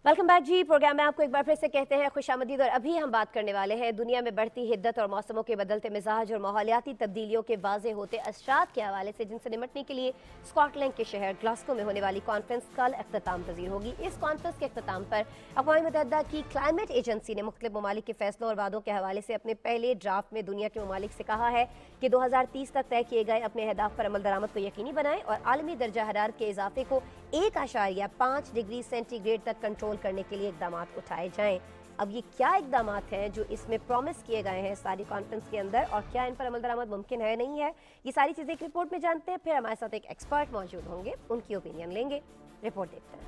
Welcome back जी। Programme में आपको एक बार फिर से कहते हैं खुशामदीद। और अभी हम बात करने वाले हैं दुनिया में बढ़ती हिद्दत और मौसमों के बदलते मिजाज और माहौलियाती तब्दीलियों के वाजे होते असरात के हवाले से, जिनसे निपटने के लिए स्कॉटलैंड के शहर ग्लासगो में होने वाली कॉन्फ्रेंस कल अख्ताम पजीर होगी। इस कॉन्फ्रेंस के अख्ताम पर अक़वाम मुत्तहिदा की क्लाइमेट एजेंसी ने मुख्तलिफ ममालिक के फैसलों और वादों के हवाले से अपने पहले ड्राफ्ट में दुनिया के ममालिक से कहा है कि 2030 तक तय किए गए अपने अहदाफ पर अमल दरामद को यकीनी बनाएं और आलमी दर्जा हरारत के इजाफे को 1.5 डिग्री सेंटीग्रेड तक कंट्रोल करने के लिए इक़दाम उठाए जाएं। अब ये क्या इक़दाम हैं जो इसमें प्रॉमिस किए गए हैं सारी कॉन्फ्रेंस के अंदर, और क्या इन पर अमल दरामद मुमकिन है नहीं है, ये सारी चीज़ें एक रिपोर्ट में जानते हैं। फिर हमारे साथ एक एक्सपर्ट मौजूद होंगे, उनकी ओपिनियन लेंगे। रिपोर्ट देखते हैं।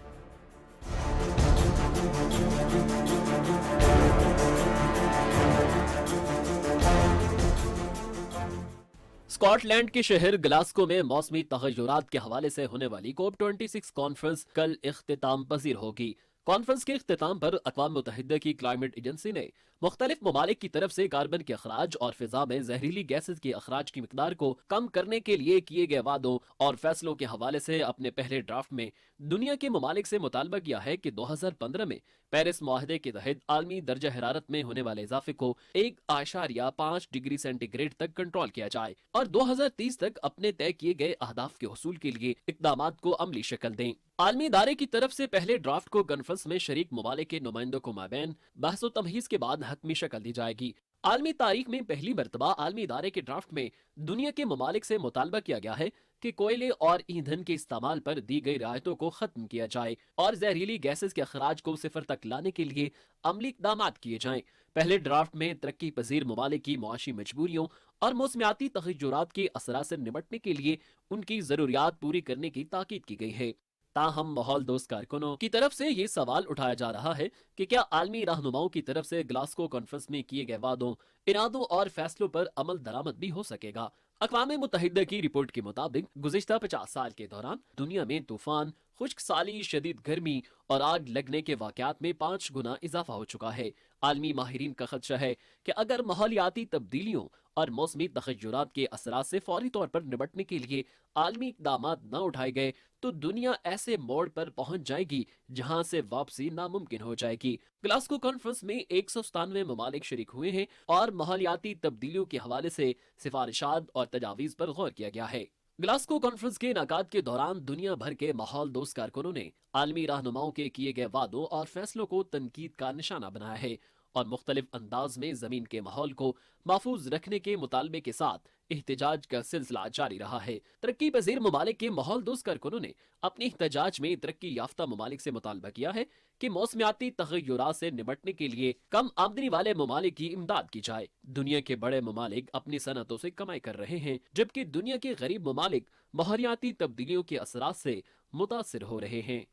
स्कॉटलैंड के शहर ग्लासगो में मौसमी तगय्युरात के हवाले से होने वाली COP26 कॉन्फ्रेंस कल इख्तिताम पजीर होगी। कॉन्फ्रेंस के इख्तिताम पर अक़वाम मुत्तहिदा की क्लाइमेट एजेंसी ने मुख्तलिफ ममालिक की तरफ से कार्बन के अखराज और फिजा में जहरीली गैसेज के अखराज की मिकदार को कम करने के लिए किए गए वादों और फैसलों के हवाले से अपने पहले ड्राफ्ट में दुनिया के ममालिक से मुतालबा किया है कि 2015 में पेरिस मुआहदे के तहत आलमी दर्जा हरारत में होने वाले इजाफे को 1.5 डिग्री सेंटीग्रेड तक कंट्रोल किया जाए और 2030 तक अपने तय किए गए अहदाफ के हसूल के लिए इक़दामात को अमली शक्ल दें। आलमी इदारे की तरफ से पहले ड्राफ्ट को कॉन्फ्रेंस में शरीक ममालिक के नुमाइंदों को माबैन बहस व तमहीज के बाद हतमी शक्ल दी जाएगी। आलमी तारीख में पहली मरतबा आलमी इदारे के ड्राफ्ट में दुनिया के ममालिक से मुतालबा किया गया है कि कोयले और ईंधन के इस्तेमाल पर दी गई रियायतों को खत्म किया जाए और जहरीली गैसेस के अखराज को सिफर तक लाने के लिए अमली इक़दाम किए जाएं। पहले ड्राफ्ट में तरक्की पजीर ममालिक की मुआशी मजबूरियों और मौसमियाती तगय्युरात के असरा से निपटने के लिए उनकी जरूरियात पूरी करने की ताकीद की गई है। ताहम माहौल दोस्त कारकुनों की तरफ से ये सवाल उठाया जा रहा है कि क्या आलमी रहनुमाओं की तरफ से ग्लासगो कॉन्फ्रेंस में किए गए वादों, इरादों और फैसलों पर अमल दरामद भी हो सकेगा। अक़वाम मुत्तहिदा की रिपोर्ट के मुताबिक गुज़िश्ता 50 साल के दौरान दुनिया में तूफान, खुश्क साली, शदीद गर्मी और आग लगने के वाक़यात में 5 गुना इजाफा हो चुका है। आलमी माहिरीन का खदशा है कि अगर माहौलियाती तब्दीलियों और मौसमी तगय्युरात के असरात से फौरी तौर पर निपटने के लिए आलमी इक़दाम न उठाए गए तो दुनिया ऐसे मोड़ पर पहुंच जाएगी जहां से वापसी नामुमकिन हो जाएगी। ग्लासगो कॉन्फ्रेंस में 197 ममालिक शरीक हुए हैं और माहौलियाती तब्दीलियों के हवाले से सिफारिशात और तजावीज़ पर गौर किया गया है। ग्लासगो कॉन्फ्रेंस के इनेकाद के दौरान दुनिया भर के माहौल दोस्त कारकुनों ने आलमी रहनुमाओं के किए गए वादों और फैसलों को तनकीद का निशाना बनाया है और मुख्तलिफ अंदाज में जमीन के माहौल को महफूज रखने के मुतालबे के साथ एहतजाज का सिलसिला जारी रहा है। तरक्की पजीर ममालिक के माहौल दोस्त कारकुनों ने अपने एहतजाज में तरक्की याफ्ता ममालिक से मुतालबा किया है कि मौसमियाती तगय्युरात से निपटने के लिए कम आमदनी वाले ममालिक की इमदाद की जाए। दुनिया के बड़े ममालिक अपनी सनतों से कमाई कर रहे हैं जबकि दुनिया के गरीब ममालिक माहौलियाती तब्दीलियों के असरात से मुतासिर हो रहे हैं।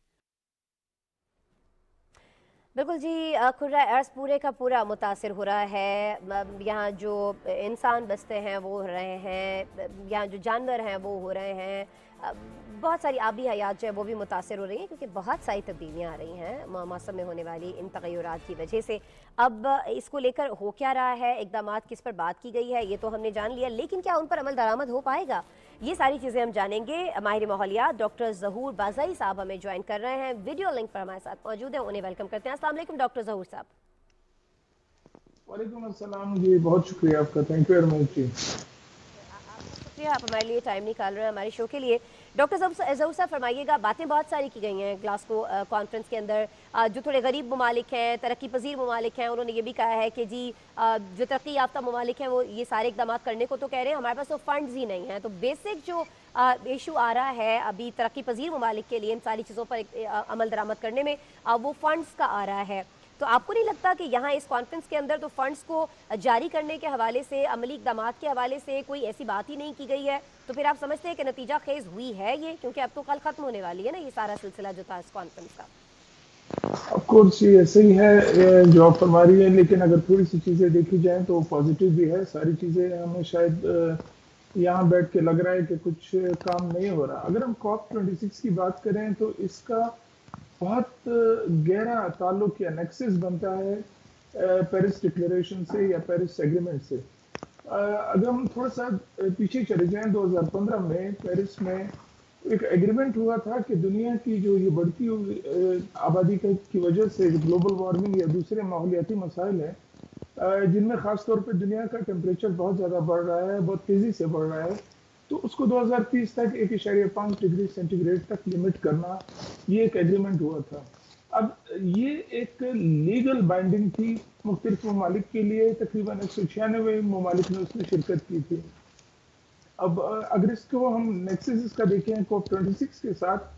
बिल्कुल जी। खुर्रा अर्ज़ पूरे का पूरा मुतासिर हो रहा है। यहाँ जो इंसान बसते हैं वो हो रहे हैं, यहाँ जो जानवर हैं वो हो रहे हैं, बहुत सारी आबी हयात जो है वो भी मुतासिर हो रही हैं, क्योंकि बहुत सारी तब्दीलियाँ आ रही हैं मौसम में होने वाली इन तगय्युरात की वजह से। अब इसको लेकर हो क्या रहा है, इक़दामात किस पर बात की गई है, ये तो हमने जान लिया, लेकिन क्या उन पर अमल दरामद हो पाएगा, ये सारी चीज़ें हम जानेंगे। माहिर माहौलियात डॉक्टर ज़हूर बाज़ाई साहब हमें ज्वाइन कर रहे हैं, वीडियो लिंक पर हमारे साथ मौजूद हैं, उन्हें वेलकम करते हैं। अस्सलाम वालेकुम डॉक्टर ज़हूर साहब। वालेकुम अस्सलाम जी, बहुत शुक्रिया आपका, थैंक यू वेरी मच जी। आपका शुक्रिया, आप हमारे लिए टाइम निकाल रहे हैं हमारे शो के लिए। डॉक्टर ज़हूर साहब फरमाइएगा, बातें बहुत सारी की गई हैं ग्लासगो कॉन्फ्रेंस के अंदर। जो थोड़े गरीब ममालिक हैं, तरक्की पजीर ममालिक हैं, उन्होंने ये भी कहा है कि जी जो तरक्की याफ्ता ममालिक हैं वो ये सारे इक़दाम करने को तो कह रहे हैं, हमारे पास तो फंड्स ही नहीं हैं। तो बेसिक जो इशू आ रहा है अभी तरक्की पजीर ममालिक के लिए इन सारी चीज़ों पर अमल दरामद करने में, वो फंड्स का आ रहा है। तो आपको नहीं लगता कि यहाँ इस कॉन्फ्रेंस के अंदर तो फंड्स को जारी करने के हवाले से, अमली इक़दाम के हवाले से कोई ऐसी बात ही नहीं की गई है? तो फिर आप समझते हैं कि नतीजा खेज हुई है ये, क्योंकि अब तो कल ख़त्म होने वाली है ना ये सारा सिलसिला जो था इस कॉन्फ्रेंस का। ऑफ कोर्स ये ऐसे ही है जो आप फरमा रही है, लेकिन अगर थोड़ी सी चीज़ें देखी जाएं तो पॉजिटिव भी है। सारी चीज़ें हमें शायद यहाँ बैठ के लग रहा है कि कुछ काम नहीं हो रहा। अगर हम COP26 की बात करें तो इसका बहुत गहरा ताल्लुक या नेक्सस बनता है पेरिस डिक्लेरेशन से या पेरिस एग्रीमेंट से। अगर हम थोड़ा सा पीछे चले जाएं, 2015 में पेरिस में ایک ایگریمنٹ ہوا تھا کہ دنیا کی جو یہ بڑھتی ہوئی آبادی کی وجہ سے گلوبل وارمنگ یا دوسرے ماحولیاتی مسائل ہیں جن میں خاص طور پہ دنیا کا ٹیمپریچر بہت زیادہ بڑھ رہا ہے، بہت تیزی سے بڑھ رہا ہے، تو اس کو 2030 تک 1.5 ڈگری سینٹی گریڈ تک لمٹ کرنا، یہ ایک ایگریمنٹ ہوا تھا۔ اب یہ ایک لیگل بائنڈنگ تھی مختلف ممالک کے لیے، تقریباً 196 ممالک نے اس میں شرکت کی تھی۔ اب اگر اس کو ہم نیکسس کا دیکھیں کوپ 26 کے ساتھ،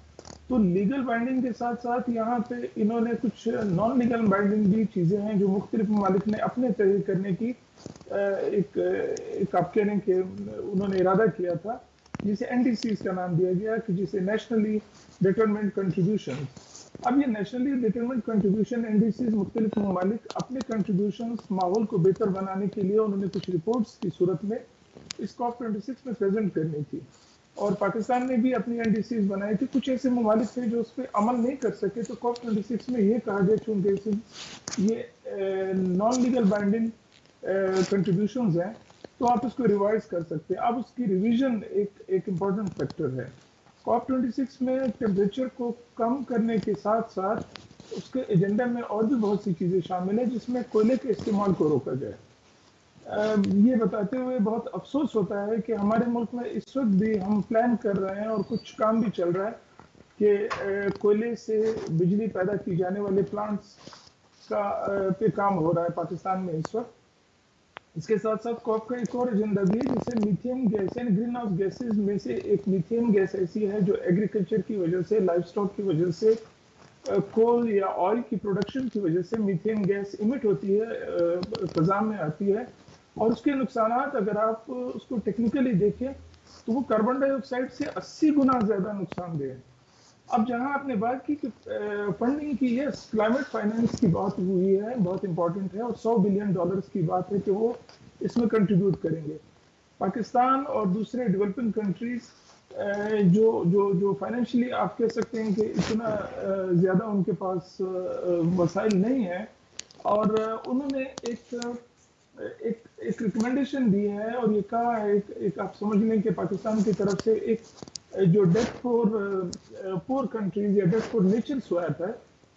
تو لیگل بائنڈنگ کے ساتھ ساتھ یہاں پہ انہوں نے کچھ نان لیگل بائنڈنگ بھی چیزیں ہیں جو مختلف ممالک نے اپنے طے کرنے کی ایک آپ کہہ رہے ہیں کہ انہوں نے ارادہ کیا تھا، جسے این ڈی سیز کا نام دیا گیا، کہ جسے نیشنلی ڈیٹرمنٹ کنٹریبیوشن۔ اب یہ nationally determined contribution N D Cs مختلف ممالک اپنے کنٹریبیوشنز ماحول کو بہتر بنانے کے لیے انہوں نے کچھ رپورٹس کی صورت میں اس کاپ 26 میں پریزنٹ کرنی تھی، اور پاکستان نے بھی اپنی این ڈی سیز بنائی تھی۔ کچھ ایسے ممالک تھے جو اس پہ عمل نہیں کر سکے، تو کاپ 26 میں یہ کہا گیا چونکہ یہ نان لیگل بائنڈنگ کنٹریبیوشنز ہیں، تو آپ اس کو ریوائز کر سکتے ہیں۔ اب اس کی ریویژن ایک امپورٹنٹ فیکٹر ہے۔ کاپ 26 میں ٹیمپریچر کو کم کرنے کے ساتھ ساتھ اس کے ایجنڈا میں اور بھی بہت سی چیزیں شامل ہیں، جس میں کوئلے کے استعمال کو روکا جائے۔ یہ بتاتے ہوئے بہت افسوس ہوتا ہے کہ ہمارے ملک میں اس وقت بھی ہم پلان کر رہے ہیں اور کچھ کام بھی چل رہا ہے کہ کوئلے سے بجلی پیدا کی جانے والے پلانٹس کا پہ کام ہو رہا ہے پاکستان میں اس وقت۔ اس کے ساتھ ساتھ کوپ کا ایک اور ایجنڈا بھی ہے، جسے میتھین گیس، یعنی گرین ہاؤس گیسز میں سے ایک میتھین گیس ایسی ہے جو ایگریکلچر کی وجہ سے، لائف سٹاک کی وجہ سے، کول یا آئل کی پروڈکشن کی وجہ سے میتھین گیس ایمٹ ہوتی ہے، فضا میں آتی ہے، اور اس کے نقصانات اگر آپ اس کو ٹیکنیکلی دیکھیں تو وہ کاربن ڈائی آکسائڈ سے 80 گنا زیادہ نقصان دہ ہے۔ اب جہاں آپ نے بات کی کہ فنڈنگ کی، یس کلائمیٹ فائنانس کی بات ہوئی ہے، بہت امپورٹنٹ ہے، اور $100 بلین کی بات ہے کہ وہ اس میں کنٹریبیوٹ کریں گے۔ پاکستان اور دوسرے ڈیولپنگ کنٹریز جو فائنینشلی آپ کہہ سکتے ہیں کہ اتنا زیادہ ان کے پاس وسائل نہیں ہیں، اور انہوں نے ایک ریکمنڈیشن دی ہے اور یہ کہا ہے، ایک آپ سمجھ لیں کہ پاکستان کی طرف سے ایک جو ڈیٹ فور پور کنٹریز یا ڈیٹ فور نیچر سویپ ہے،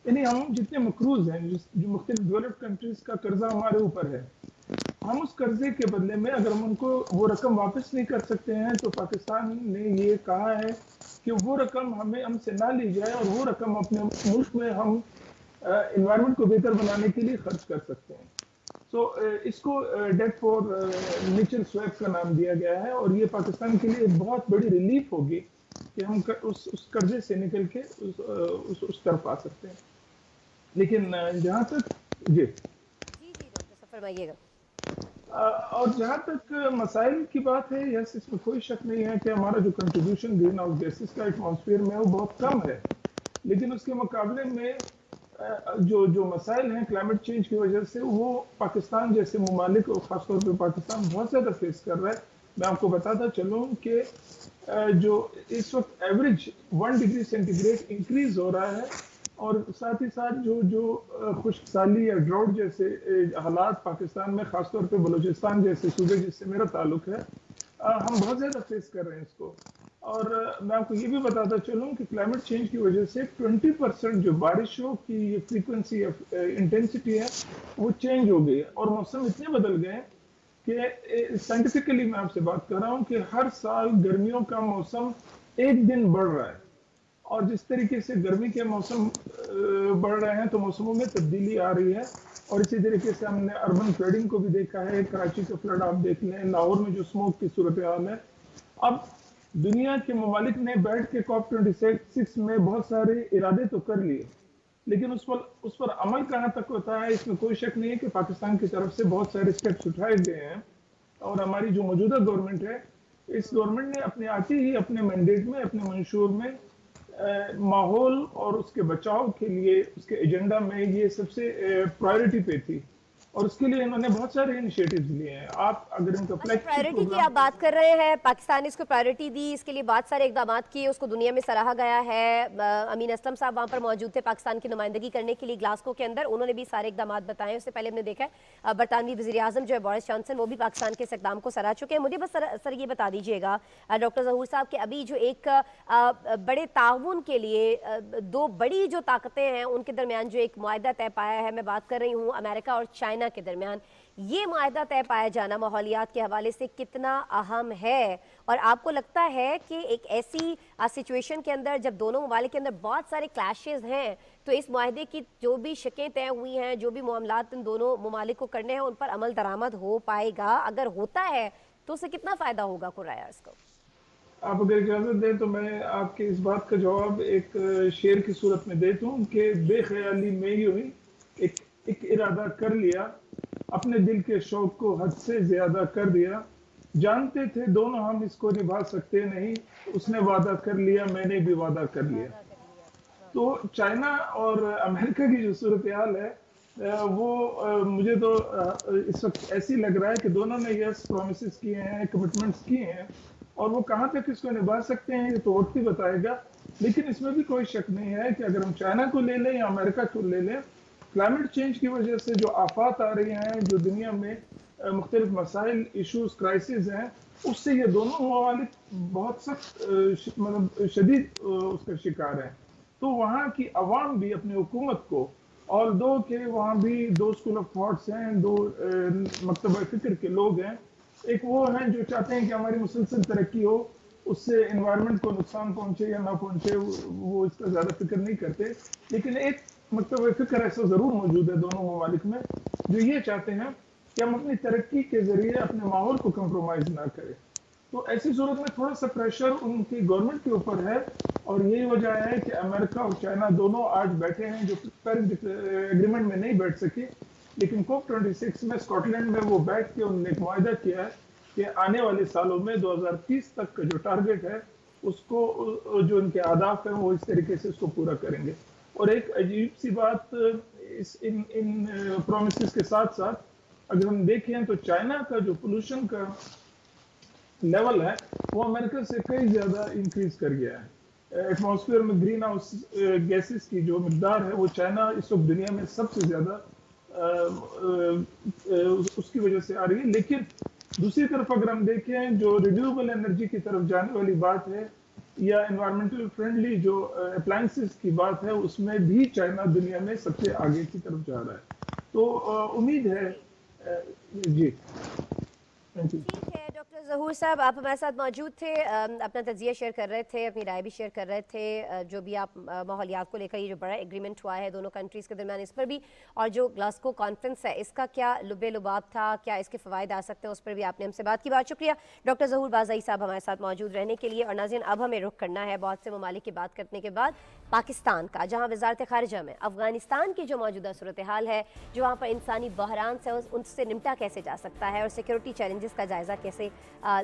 یعنی ہم جتنے مقروض ہیں، جو مختلف ڈیولپڈ کنٹریز کا قرضہ ہمارے اوپر ہے، ہم اس قرضے کے بدلے میں اگر ہم ان کو وہ رقم واپس نہیں کر سکتے ہیں، تو پاکستان نے یہ کہا ہے کہ وہ رقم ہم سے نہ لی جائے، اور وہ رقم اپنے ملک میں ہم انوائرمنٹ کو بہتر بنانے کے لیے خرچ کر سکتے ہیں۔ سو اس کو ڈیٹ فور نیچر سویپ کا نام دیا گیا ہے، اور یہ پاکستان کے لیے بہت بڑی ریلیف ہوگی کہ ہم اس قرضے سے نکل کے اس طرف آ سکتے ہیں۔ لیکن جہاں تک جی ڈاکٹر صاحب فرمائیے گا۔ اور جہاں تک مسائل کی بات ہے، یس اس میں کوئی شک نہیں ہے کہ ہمارا جو کنٹریبیوشن گرین ہاؤس گیسز کا ایٹماسفیئر میں وہ بہت کم ہے، لیکن اس کے مقابلے میں جو مسائل ہیں کلائمیٹ چینج کی وجہ سے، وہ پاکستان جیسے ممالک اور خاص طور پہ پاکستان بہت زیادہ فیس کر رہا ہے۔ میں آپ کو بتاتا چلوں کہ جو اس وقت average 1 degree centigrade increase ہو رہا ہے، اور ساتھ ہی ساتھ جو خشک سالی یا ڈراؤٹ جیسے حالات پاکستان میں، خاص طور پہ بلوچستان جیسے صوبے جس سے میرا تعلق ہے، ہم بہت زیادہ فیس کر رہے ہیں اس کو۔ اور میں آپ کو یہ بھی بتاتا چلوں کہ کلائمیٹ چینج کی وجہ سے 20% جو بارشوں کی یہ فریکوینسی انٹینسٹی ہے وہ چینج ہو گئی ہے، اور موسم اتنے بدل گئے ہیں کہ سائنٹیفکلی میں آپ سے بات کر رہا ہوں کہ ہر سال گرمیوں کا موسم ایک دن بڑھ رہا ہے، اور جس طریقے سے گرمی کے موسم بڑھ رہے ہیں تو موسموں میں تبدیلی آ رہی ہے، اور اسی طریقے سے ہم نے اربن فلڈنگ کو بھی دیکھا ہے۔ کراچی کا فلڈ آپ دیکھ لیں، لاہور میں جو اسموک کی صورتحال ہے۔ اب دنیا کے ممالک نے بیٹھ کے کاپ 26 میں بہت سارے ارادے تو کر لیے، لیکن اس پر عمل کہاں تک ہوتا ہے، اس میں کوئی شک نہیں ہے کہ پاکستان کی طرف سے بہت سارے اسٹیپس اٹھائے گئے ہیں، اور ہماری جو موجودہ گورنمنٹ ہے، اس گورنمنٹ نے اپنے آتے ہی اپنے مینڈیٹ میں، اپنے منشور میں ماحول اور اس کے بچاؤ کے لیے اس کے ایجنڈا میں یہ سب سے پرائیورٹی پہ تھی اور اس کے لیے انہوں نے بہت سارے انیشیٹوز لیے ہیں. آپ اگر ان کا پرائیورٹی کی آپ بات کر رہے ہیں، پاکستان نے اس کو پرائیورٹی دی، اس کے لیے بہت سارے اقدامات کیے، اس کو دنیا میں سراہا گیا ہے. امین اسلم صاحب وہاں پر موجود تھے پاکستان کی نمائندگی کرنے کے لیے گلاسکو کے اندر، انہوں نے بھی سارے اقدامات بتائے. اس سے پہلے ہم نے دیکھا ہے برطانوی وزیر اعظم جو ہے بورس جانسن، وہ بھی پاکستان کے اس اقدام کو سراہ چکے ہیں. مجھے بس سر یہ بتا دیجیے گا ڈاکٹر ظہور صاحب کہ ابھی جو ایک بڑے تعاون کے لیے دو بڑی جو طاقتیں ہیں ان کے درمیان جو ایک معاہدہ طے پایا ہے، میں بات کر رہی ہوں امریکہ اور چائنا کے درمیان، یہ معاہدہ طے پایا جانا ماحولیات کے حوالے سے کتنا اہم ہے؟ اور آپ کو لگتا ہے کہ ایک ایسی سچویشن کے اندر جب دونوں ممالک کے اندر بہت سارے کلیشز ہیں تو اس معاہدے کی جو بھی شقیں طے ہوئی ہیں، جو بھی معاملات ان دونوں ممالک کو کرنے ہیں، ان پر عمل درآمد ہو پائے گا؟ اگر ہوتا ہے تو اسے کتنا فائدہ ہوگا قرائے ارض کو؟ آپ اگر اجازت دیں تو میں آپ کے اس بات کا جواب ایک شعر کی صورت میں دیتا ہوں کہ بے خیالی میں یوں ہی ایک ارادہ کر لیا، اپنے دل کے شوق کو حد سے زیادہ کر دیا، جانتے تھے دونوں ہم اس کو نبھا سکتے نہیں، اس نے وعدہ کر لیا میں نے بھی وعدہ کر لیا. تو چائنا اور امریکہ کی جو صورتحال ہے وہ مجھے تو اس وقت ایسی لگ رہا ہے کہ دونوں نے یس پرومسز کیے ہیں، کمٹمنٹس کیے ہیں، اور وہ کہاں تک اس کو نبھا سکتے ہیں یہ تو وقت ہی بتائے گا. لیکن اس میں بھی کوئی شک نہیں ہے کہ اگر ہم چائنا کو لے لیں یا امریکہ کو لے لیں، کلائمیٹ چینج کی وجہ سے جو آفات آ رہی ہیں، جو دنیا میں مختلف مسائل، ایشوز، کرائسز ہیں، اس سے یہ دونوں ممالک بہت سخت مطلب شدید اس کا شکار ہیں. تو وہاں کی عوام بھی اپنی حکومت کو، اور دو کہ وہاں بھی دو اسکول آف تھاٹس ہیں، دو مکتبہ فکر کے لوگ ہیں. ایک وہ ہیں جو چاہتے ہیں کہ ہماری مسلسل ترقی ہو، اس سے انوائرمنٹ کو نقصان پہنچے یا نہ پہنچے وہ اس کا زیادہ فکر نہیں کرتے. لیکن ایک مکتبہ فکر ایسا ضرور موجود ہے دونوں ممالک میں جو یہ چاہتے ہیں کہ ہم اپنی ترقی کے ذریعے اپنے ماحول کو کمپرومائز نہ کریں. تو ایسی صورت میں تھوڑا سا پریشر ان کی گورنمنٹ کے اوپر ہے، اور یہی وجہ ہے کہ امریکہ اور چائنا دونوں آج بیٹھے ہیں جو پیرس ایگریمنٹ میں نہیں بیٹھ سکے، لیکن کوپ 26 میں اسکاٹ لینڈ میں وہ بیٹھ کے انہوں نے ایک معاہدہ کیا ہے کہ آنے والے سالوں میں 2030 تک کا جو ٹارگٹ ہے اس کو، جو ان کے اہداف ہیں، وہ اس طریقے سے اس کو پورا کریں گے. اور ایک عجیب سی بات ان پرومسز کے ساتھ ساتھ اگر ہم دیکھیں تو چائنا کا جو پولوشن کا لیول ہے وہ امریکہ سے کئی زیادہ انکریز کر گیا ہے. ایٹماسفیئر میں گرین ہاؤس گیسز کی جو مقدار ہے وہ چائنا اس وقت دنیا میں سب سے زیادہ اس کی وجہ سے آ رہی ہے. لیکن دوسری طرف اگر ہم دیکھیں جو رینیویبل انرجی کی طرف جانے والی بات ہے یا انوائرمنٹل فرینڈلی جو اپلائنسز کی بات ہے، اس میں بھی چائنا دنیا میں سب سے آگے کی طرف جا رہا ہے. تو امید ہے جی. Thank you. ٹھیک ہے ڈاکٹر ظہور صاحب، آپ ہمارے ساتھ موجود تھے، اپنا تجزیہ شیئر کر رہے تھے، اپنی رائے بھی شیئر کر رہے تھے. جو بھی آپ ماحولیات کو لے کر یہ جو بڑا ایگریمنٹ ہوا ہے دونوں کنٹریز کے درمیان، اس پر بھی، اور جو گلاسکو کانفرنس ہے اس کا کیا لب لباب تھا، کیا اس کے فوائد آ سکتے ہیں، اس پر بھی آپ نے ہم سے بات کی. بہت شکریہ ڈاکٹر ظہور بازئی صاحب ہمارے ساتھ موجود رہنے کے لیے. اور ناظرین، اب ہمیں رخ کرنا ہے بہت سے ممالک کی بات کرنے کے بعد پاکستان کا، جہاں وزارت خارجہ میں افغانستان کی جو موجودہ صورتحال ہے، جو وہاں پر انسانی بحران سے ان سے نمٹا کیسے جا سکتا ہے اور سیکیورٹی چیلنجز کا جائزہ کیسے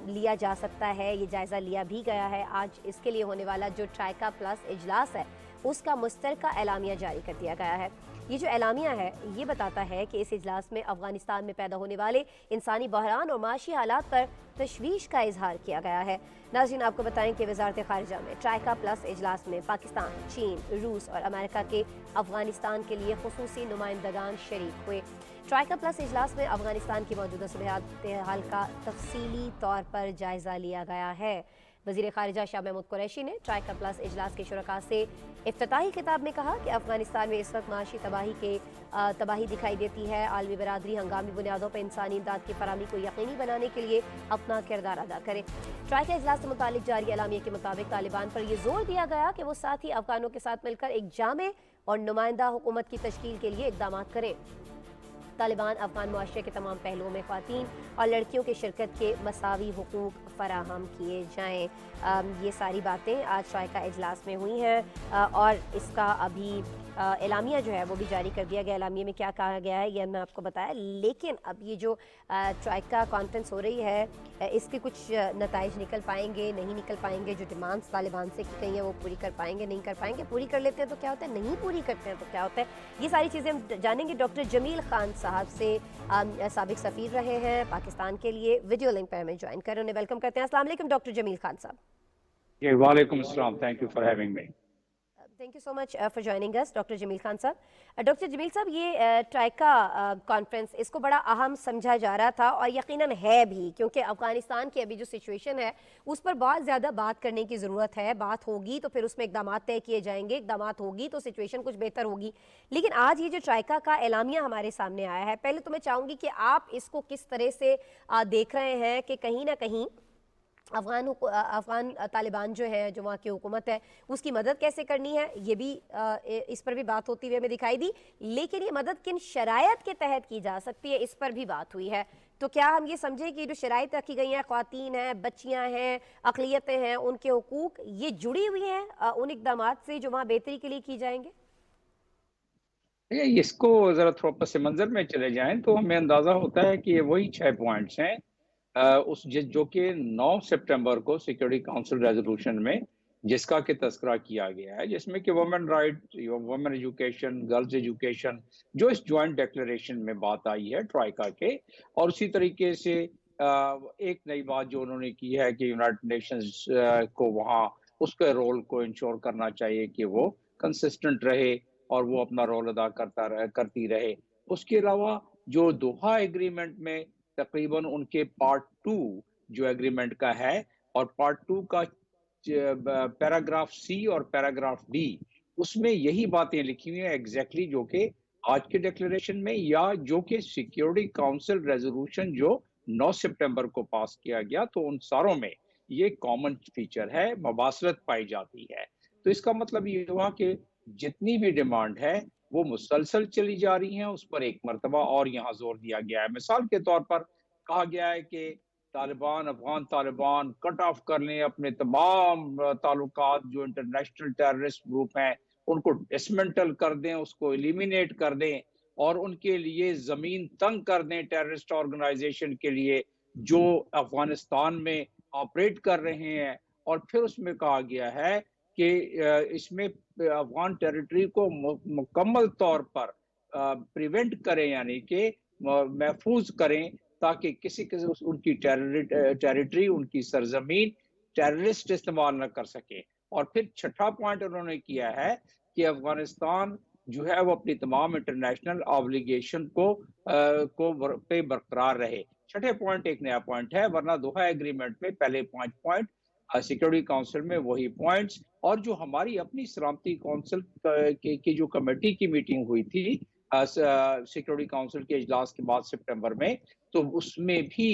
لیا جا سکتا ہے، یہ جائزہ لیا بھی گیا ہے. آج اس کے لیے ہونے والا جو ٹرائیکا پلس اجلاس ہے اس کا مشترکہ اعلامیہ جاری کر دیا گیا ہے. یہ جو اعلامیہ ہے یہ بتاتا ہے کہ اس اجلاس میں افغانستان میں پیدا ہونے والے انسانی بحران اور معاشی حالات پر تشویش کا اظہار کیا گیا ہے. ناظرین، آپ کو بتائیں کہ وزارت خارجہ میں ٹرائیکا پلس اجلاس میں پاکستان، چین، روس اور امریکہ کے افغانستان کے لیے خصوصی نمائندگان شریک ہوئے. ٹرائیکا پلس اجلاس میں افغانستان کی موجودہ صورتحال کا تفصیلی طور پر جائزہ لیا گیا ہے. وزیر خارجہ شاہ محمود قریشی نے ٹرائیکا پلس اجلاس کے شرکاء سے افتتاحی خطاب میں کہا کہ افغانستان میں اس وقت معاشی تباہی دکھائی دیتی ہے. عالمی برادری ہنگامی بنیادوں پر انسانی امداد کی فراہمی کو یقینی بنانے کے لیے اپنا کردار ادا کرے. ٹرائیکا اجلاس سے متعلق جاری اعلامیے کے مطابق طالبان پر یہ زور دیا گیا کہ وہ ساتھی افغانوں کے ساتھ مل کر ایک جامع اور نمائندہ حکومت کی تشکیل کے لیے اقدامات کریں. طالبان افغان معاشرے کے تمام پہلوؤں میں خواتین اور لڑکیوں کی شرکت کے مساوی حقوق فراہم کیے جائیں. یہ ساری باتیں آج ٹرائیکا اجلاس میں ہوئی ہیں اور اس کا ابھی एलामिया जो है वो भी जारी कर दिया गया। एलामिया में क्या कहा गया है ये हमने आपको बताया, लेकिन अब ये जो ट्राइका कॉन्फ्रेंस हो रही है इसके कुछ नताइज निकल पाएंगे, नहीं निकल पाएंगे, जो डिमांड्स तालिबान से की गई हैं वो पूरी कर पाएंगे, नहीं कर पाएंगे, पूरी कर लेते हैं तो क्या होता है, नहीं पूरी करते हैं तो क्या होता है, ये सारी चीज़ें हम जानेंगे डॉक्टर जमील खान साहब से। साबिक सफ़ीर रहे हैं पाकिस्तान के लिए, वीडियो लिंक पर हमें ज्वाइन करें, उन्हें वेलकम करते हैं। अस्सलाम वालेकुम डॉक्टर जमील खान साहब। Yeah, walaikum assalam. Thank you for having me. Thank you so much for joining us doctor Jamil Khan साहब। डॉक्टर जमील साहब, ये ट्राइका कॉन्फ्रेंस इसको बड़ा अहम समझा जा रहा था और यकीनन है भी, क्योंकि अफगानिस्तान की अभी जो सिचुएशन है उस पर बहुत ज़्यादा बात करने की ज़रूरत है। बात होगी तो फिर उसमें इकदाम तय किए जाएंगे, इकदाम होगी तो सिचुएशन कुछ बेहतर होगी। लेकिन आज ये जो ट्राइका का एलामिया हमारे सामने आया है, पहले तो मैं चाहूँगी कि आप इसको किस तरह से देख रहे हैं कि कहीं ना कहीं अफ़गान तालिबान जो है, जो वहाँ की हुकूमत है, उसकी मदद कैसे करनी है, ये भी इस पर भी बात होती हुई हमें दिखाई दी। लेकिन ये मदद किन शराइत के तहत की जा सकती है, इस पर भी बात हुई है। तो क्या हम ये समझें कि जो शराइत रखी गई हैं, ख़वातीन हैं, बच्चियाँ हैं, अक़लियतें हैं, उनके हुकूक ये जुड़ी हुई हैं उन इक़दामात से जो वहाँ बेहतरी के लिए की जाएंगे? इसको ज़रा थोड़ा पस मंज़र में चले जाएं तो हमें अंदाज़ा होता है कि ये वही 6 पॉइंट्स हैं जो कि 9 सितंबर को सिक्योरिटी काउंसिल रेजोल्यूशन में जिसका कि तस्करा किया गया है, जिसमें कि women right, women education, girls education, जो इस जॉइंट डिक्लेरेशन में बात आई है ट्राइका के। और उसी तरीके से एक नई बात जो उन्होंने की है कि यूनाइटेड नेशंस को वहाँ उसके रोल को इंश्योर करना चाहिए कि वो कंसिस्टेंट रहे और वो अपना रोल अदा करती रहे। उसके अलावा जो दोहा एग्रीमेंट में तकरीबन उनके पार्ट 2 जो एग्रीमेंट का है, और पार्ट 2 का पैराग्राफ सी और पैराग्राफ डी, उसमें यही बातें लिखी हुई हैं एग्जैक्टली जो कि आज के डिक्लेरेशन में या जो कि सिक्योरिटी काउंसिल रेजोल्यूशन जो 9 सितंबर को पास किया गया, तो उन सारों में ये कॉमन फीचर है, मुबासरत पाई जाती है। तो इसका मतलब ये हुआ कि जितनी भी डिमांड है वो मुसलसल चली जा रही हैं, उस पर एक मर्तबा और यहाँ जोर दिया गया है। मिसाल के तौर पर कहा गया है कि अफगान तालिबान कट ऑफ कर लें अपने तमाम ताल्लुकात, जो इंटरनेशनल टेररिस्ट ग्रुप हैं उनको डिसमेंटल कर दें, उसको एलिमिनेट कर दें और उनके लिए जमीन तंग कर दें टेररिस्ट ऑर्गेनाइजेशन के लिए जो अफगानिस्तान में ऑपरेट कर रहे हैं। और फिर उसमें कहा गया है कि इसमें अफगान टेरिटरी को मुकम्मल तौर पर प्रिवेंट करें, यानी कि महफूज करें, ताकि किसी उनकी टेरिटरी, उनकी सरजमीन टेररिस्ट इस्तेमाल न कर सके। और फिर छठा पॉइंट उन्होंने किया है कि अफगानिस्तान जो है वो अपनी तमाम इंटरनेशनल ऑब्लिगेशन को पे बरकरार रहे। छठे पॉइंट एक नया पॉइंट है, वरना दोहा एग्रीमेंट में पहले 5 पॉइंट, सिक्योरिटी काउंसिल में वही पॉइंट्स। और जो हमारी अपनी सलामती काउंसिल की जो कमेटी की मीटिंग हुई थी सिक्योरिटी काउंसिल के इजलास के बाद सितंबर में, तो उसमें भी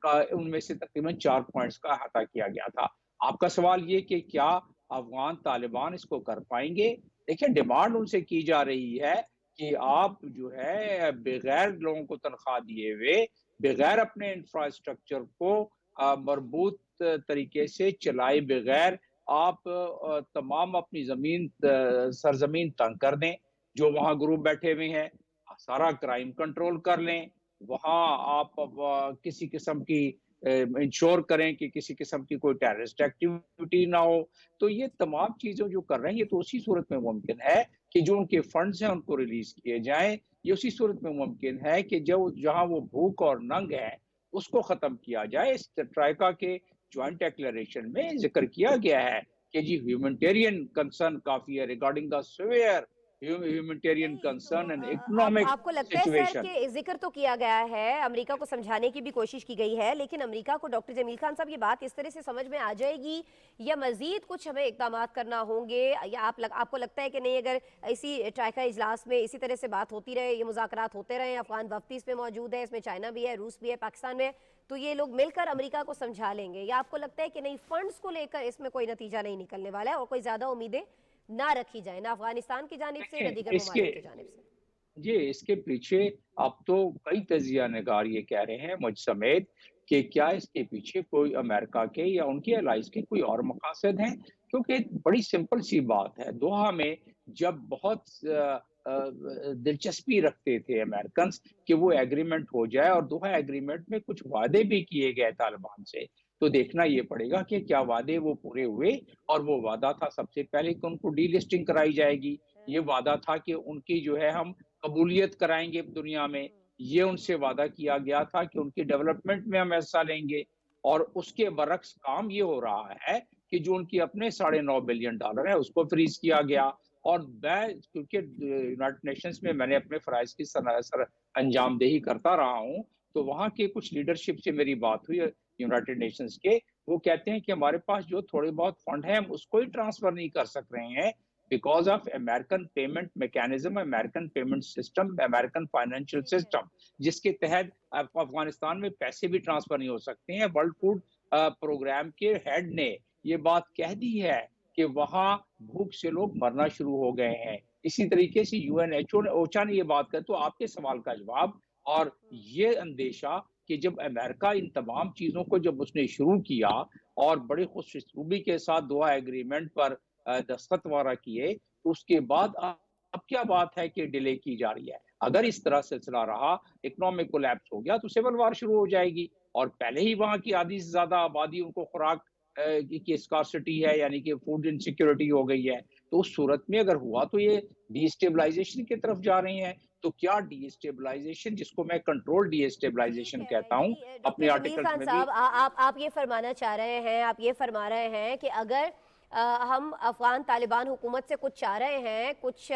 उनमें से तकरीबन 4 पॉइंट्स का अहाता किया गया था। आपका सवाल ये कि क्या अफगान तालिबान इसको कर पाएंगे? देखिए, डिमांड उनसे की जा रही है कि आप जो है बगैर लोगों को तनख्वाह दिए हुए, बगैर अपने इंफ्रास्ट्रक्चर को मरबूत तरीके से चलाए बगैर आप तमाम अपनी सरजमीन तंग कर दें, जो वहाँ ग्रुप बैठे हुए हैं, सारा क्राइम कंट्रोल कर लें, वहाँ आप किसी किस्म की इंश्योर करें कि किसी किस्म की कोई टेररिस्ट एक्टिविटी ना हो। तो ये तमाम चीजें जो कर रहे हैं, ये तो उसी सूरत में मुमकिन है कि जो उनके फंड्स हैं उनको रिलीज किए जाएं। ये उसी सूरत में मुमकिन है कि जो जहां वो भूख और नंग है उसको खत्म किया जाए। इस ट्राइका के ज्वाइंट डिक्लेरेशन में जिक्र किया गया है कि जी ह्यूमैनिटेरियन कंसर्न काफी है regarding the severe humanitarian concern and economic आपको लगता है सर सिचुएशन। कि जिक्र तो किया गया है, अमेरिका को समझाने की भी कोशिश की गई है, लेकिन अमेरिका को, डॉक्टर जमील खान साहब, ये बात इस तरह से समझ में आ जाएगी या मजीद कुछ हमें इकदाम करना होंगे, या आपको लगता है कि नहीं, अगर इसी ट्राइका इजलास में इसी तरह से बात होती रहे, ये मुज़ाकरात होते रहे, अफगान वफ्द इसमें मौजूद है, इसमें चाइना भी है, रूस भी है, पाकिस्तान में है, तो ये लोग मिलकर अमेरिका को समझा लेंगे, या आपको लगता है कि नहीं, फंड्स को लेकर इसमें कोई नतीजा नहीं निकलने वाला है और कोई ज्यादा उम्मीदें ना रखी जाए, ना अफगानिस्तान की जानिब से, ना दीगर ममालिक की जानिब से? जी, इसके पीछे अब तो कई तजिया निगार ये कह रहे हैं, मुझ समेत, कि क्या इसके पीछे कोई अमेरिका के या उनके अलाइज के कोई और मकासद हैं, क्योंकि बड़ी सिंपल सी बात है, दोहा में जब बहुत दिलचस्पी रखते थे अमेरिकन कि वो एग्रीमेंट हो जाए, और दोहा एग्रीमेंट में कुछ वादे भी किए गए तालिबान से, तो देखना ये पड़ेगा कि क्या वादे वो पूरे हुए। और वो वादा था सबसे पहले कि उनको डीलिस्टिंग कराई जाएगी, ये वादा था कि उनकी जो है हम कबूलियत कराएंगे दुनिया में, ये उनसे वादा किया गया था कि उनकी डेवलपमेंट में हम हिस्सा लेंगे। और उसके बरक्स काम ये हो रहा है कि जो उनकी अपने $9.5 बिलियन है उसको फ्रीज किया गया। और मैं क्योंकि यूनाइटेड नेशंस में मैंने अपने फराइज की सर अंजामदेही करता रहा हूँ, तो वहाँ के कुछ लीडरशिप से मेरी बात हुई यूनाइटेड नेशंस के, वो कहते हैं कि हमारे पास जो थोड़े बहुत फंड है हम उसको ही ट्रांसफर नहीं कर सक रहे हैं because of American payment mechanism, American payment system, American financial system, जिसके तहत अफगानिस्तान में पैसे भी ट्रांसफर नहीं हो सकते हैं। वर्ल्ड फूड प्रोग्राम के हेड ने ये बात कह दी है कि वहाँ भूख से लोग मरना शुरू हो गए हैं। इसी तरीके से यूएनएचओ ने ओचा ने ये बात कर, तो आपके सवाल का जवाब और ये अंदेशा कि जब अमेरिका इन तमाम चीजों को जब उसने शुरू किया और बड़ी खुशरूबी के साथ दोहा एग्रीमेंट पर दस्तखत वगैरह किए, तो उसके बाद अब क्या बात है कि डिले की जा रही है। अगर इस तरह सिलसिला रहा, इकोनॉमिक कोलैप्स हो गया तो सिविल वार शुरू हो जाएगी, और पहले ही वहां की आधी से ज्यादा आबादी उनको खुराक की स्कार्सिटी है, यानी कि फूड इनसिक्योरिटी हो गई है। तो उस सूरत में अगर हुआ तो ये डिस्टेबलाइजेशन की तरफ जा रहे हैं। तो क्या डिस्टेबलाइजेशन, जिसको मैं कंट्रोल डिस्टेबलाइजेशन कहता हूँ, अपने डॉक्टर जमील आर्टिकल खान में साहब, भी आप ये फरमाना चाह रहे हैं, आप ये फरमा रहे हैं कि अगर हम अफगान तालिबान हुकूमत से कुछ चाह रहे हैं, कुछ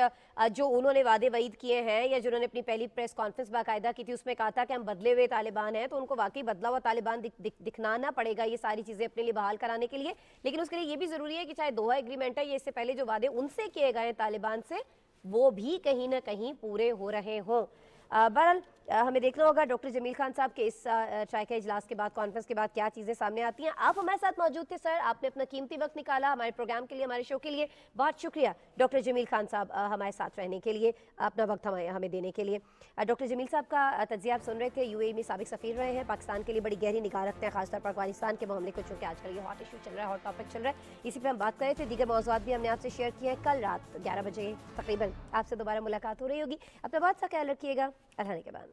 जो उन्होंने वादे वईद किए हैं, या जिन्होंने अपनी पहली प्रेस कॉन्फ्रेंस बाकायदा की थी उसमें कहा था कि हम बदले हुए तालिबान हैं, तो उनको वाकई बदला हुआ तालिबान दिखनाना पड़ेगा ये सारी चीज़ें अपने लिए बहाल कराने के लिए। लेकिन उसके लिए ये भी ज़रूरी है कि चाहे दोहा एग्रीमेंट है, ये इससे पहले जो वादे उनसे किए गए तालिबान से, वो भी कहीं ना कहीं पूरे हो रहे हों। बहरहाल हमें देखना होगा डॉक्टर जमील खान साहब के इस चाय के इजलास के बाद, कॉन्फ्रेंस के बाद क्या चीज़ें सामने आती हैं। आप हमारे साथ मौजूद थे सर, आपने अपना कीमती वक्त निकाला हमारे प्रोग्राम के लिए, हमारे शो के लिए। बहुत शुक्रिया डॉक्टर जमील खान साहब हमारे साथ रहने के लिए, अपना वक्त हमें देने के लिए। डॉक्टर जमील साहब का तज्जिया आप सुन रहे थे। यूएई में साबिक सफ़ीर रहे हैं, पाकिस्तान के लिए बड़ी गहरी निगाह रखते हैं, खासतौर पर अफगानिस्तान के मामले को, चूँकि आजकल ये हॉट इशू चल रहा है, हॉट टॉपिक चल रहा है, इसी पर हम बात कर रहे थे। दीगर मौज़ूआत भी हमने आपसे शेयर किए हैं। कल रात 11 बजे तकरीबन आपसे दोबारा मुलाकात हो रही होगी। अपना बहुत सा ख्याल रखिएगा। अल्लाह के बाद।